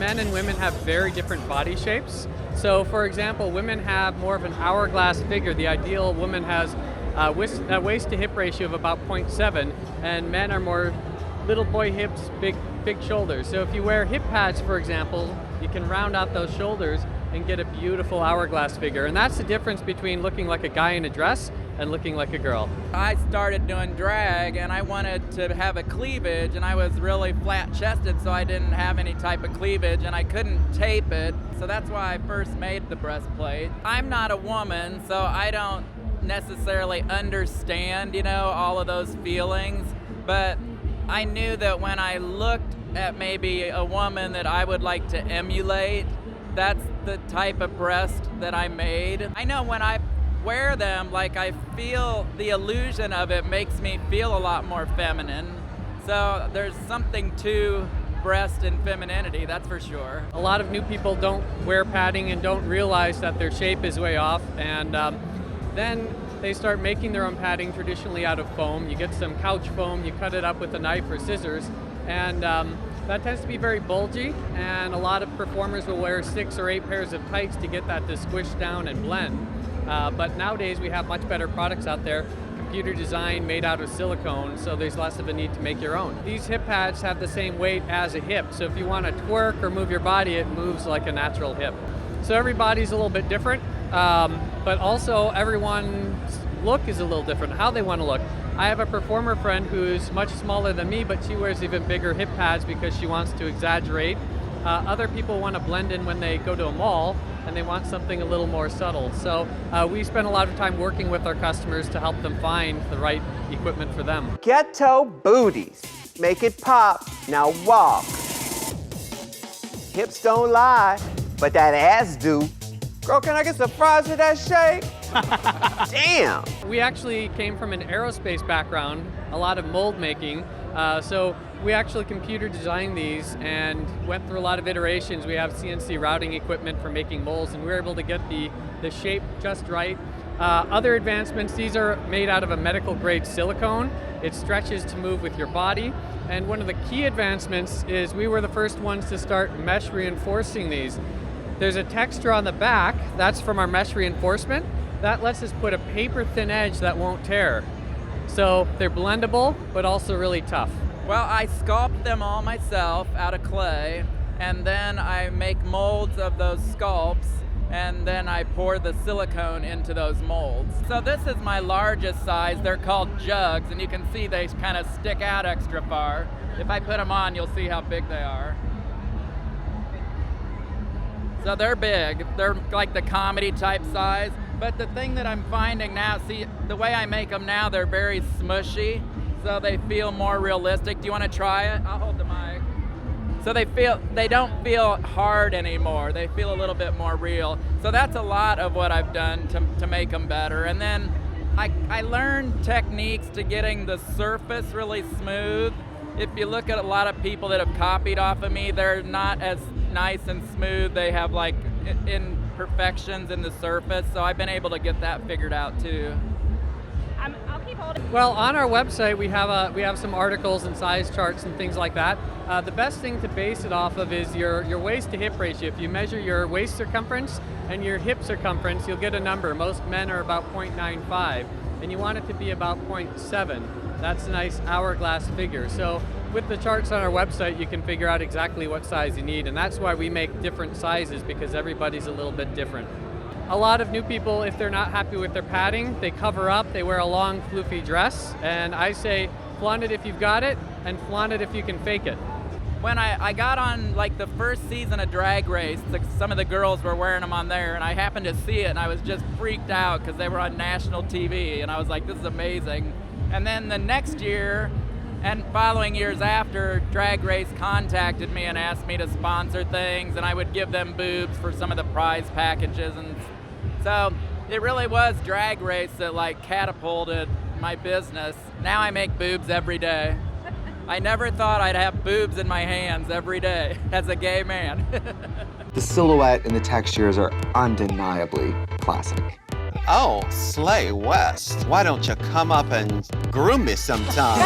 men and women have very different body shapes. So for example, women have more of an hourglass figure. The ideal woman has a waist to hip ratio of about 0.7, and men are more little boy hips, big shoulders. So if you wear hip pads, for example, you can round out those shoulders and get a beautiful hourglass figure. And that's the difference between looking like a guy in a dress and looking like a girl. I started doing drag and I wanted to have a cleavage, and I was really flat chested, so I didn't have any type of cleavage and I couldn't tape it. So that's why I first made the breastplate. I'm not a woman, so I don't necessarily understand, all of those feelings, but I knew that when I looked at maybe a woman that I would like to emulate, that's the type of breast that I made. I know when I wear them, I feel the illusion of it makes me feel a lot more feminine. So there's something to breast and femininity, that's for sure. A lot of new people don't wear padding and don't realize that their shape is way off, and then they start making their own padding, traditionally out of foam. You get some couch foam, you cut it up with a knife or scissors, and that tends to be very bulgy, and a lot of performers will wear 6 or 8 pairs of tights to get that to squish down and blend. But nowadays we have much better products out there, computer design, made out of silicone, so there's less of a need to make your own. These hip pads have the same weight as a hip, so if you want to twerk or move your body, it moves like a natural hip. So everybody's a little bit different, but also everyone's look is a little different, how they want to look. I have a performer friend who's much smaller than me, but she wears even bigger hip pads because she wants to exaggerate. Other people want to blend in when they go to a mall, and they want something a little more subtle. So we spend a lot of time working with our customers to help them find the right equipment for them. Ghetto booties. Make it pop. Now walk. Hips don't lie, but that ass do. Girl, can I get some fries with that shake? Damn. We actually came from an aerospace background, a lot of mold making. So we actually computer designed these and went through a lot of iterations. We have CNC routing equipment for making molds, and we were able to get the shape just right. Other advancements, these are made out of a medical grade silicone. It stretches to move with your body. And one of the key advancements is we were the first ones to start mesh reinforcing these. There's a texture on the back, that's from our mesh reinforcement. That lets us put a paper thin edge that won't tear. So they're blendable, but also really tough. Well, I sculpt them all myself out of clay, and then I make molds of those sculpts, and then I pour the silicone into those molds. So this is my largest size. They're called jugs, and you can see they kind of stick out extra far. If I put them on, you'll see how big they are. So they're big. They're like the comedy type size. But the thing that I'm finding now, see, the way I make them now, they're very smushy, so they feel more realistic. Do you want to try it? I'll hold the mic. So they don't feel hard anymore. They feel a little bit more real. So that's a lot of what I've done to make them better. And then I learned techniques to getting the surface really smooth. If you look at a lot of people that have copied off of me, they're not as nice and smooth. They have like imperfections in the surface, so I've been able to get that figured out too. I'll keep holding. Well, on our website we have some articles and size charts and things like that. The best thing to base it off of is your waist to hip ratio. If you measure your waist circumference and your hip circumference, you'll get a number. Most men are about 0.95, and you want it to be about 0.7. That's a nice hourglass figure. So with the charts on our website, you can figure out exactly what size you need, and that's why we make different sizes, because everybody's a little bit different. A lot of new people, if they're not happy with their padding, they cover up, they wear a long floofy dress, and I say flaunt it if you've got it, and flaunt it if you can fake it. When I got on like the first season of Drag Race, some of the girls were wearing them on there, and I happened to see it, and I was just freaked out because they were on national TV, and I was like, this is amazing. And then the next year, and following years after, Drag Race contacted me and asked me to sponsor things, and I would give them boobs for some of the prize packages. And so it really was Drag Race that like catapulted my business. Now I make boobs every day. I never thought I'd have boobs in my hands every day as a gay man. The silhouette and the textures are undeniably classic. Oh, Slay West, why don't you come up and groom me sometime?